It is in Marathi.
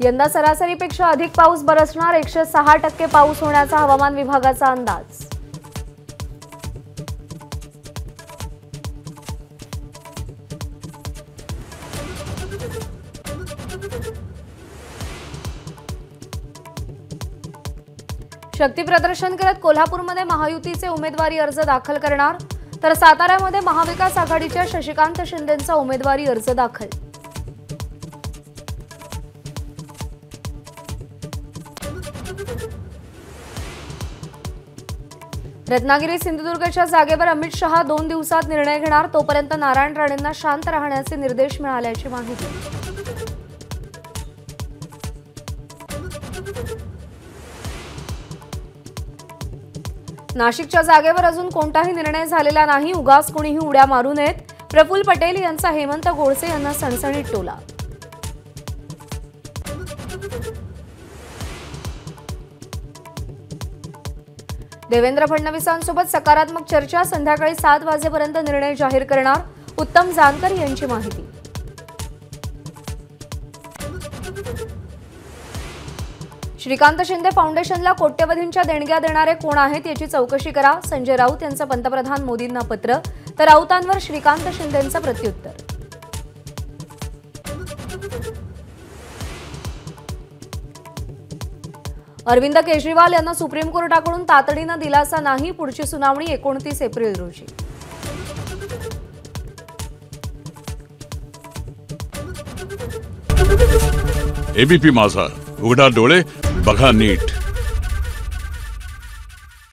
यंदा सरासरीपेक्षा अधिक पाऊस बरसणार, 106% पाऊस होण्याचा हवामान विभागाचा अंदाज। शक्ती प्रदर्शन करत कोल्हापूरमध्ये महायुतीचे उमेदवारी अर्ज दाखल करणार, तर साताऱ्यामध्ये महाविकास आघाडीच्या शशिकांत शिंदेंचा उमेदवारी अर्ज दाखल। रत्नागिरी सिंधुदुर्गच्या जागेवर अमित शहा 2 दिवसात निर्णय घेणार, तोपर्यंत नारायण राणेंना शांत राहण्याचे निर्देश मिळाल्याची माहिती। नाशिकच्या जागेवर अजून कोणताही निर्णय झालेला नाही, उगाच कोणीही उड्या मारू नयेत, प्रफुल्ल पटेल यांचा हेमंत गोडसे यांना सणसणीत टोला। देवेंद्र फडणवीसांसोबत सकारात्मक चर्चा, संध्याकाळी 7 वाजेपर्यंत निर्णय जाहीर करणार, उत्तम जानकर यांची माहिती। श्रीकांत शिंदे फाउंडेशनला कोट्यवधींच्या देणग्या देणारे कोण आहेत याची चौकशी करा, संजय राऊत यांचं पंतप्रधान मोदींना पत्र, तर राऊतांवर श्रीकांत शिंदेंचं प्रत्युत्तर। अरविंद केजरीवाल यांना सुप्रीम कोर्टाकडून तातडीने दिलासा नाही, पुढची सुनावणी 29 एप्रिल रोजी। एबीपी माझा, उघडा डोळे बघा नीट।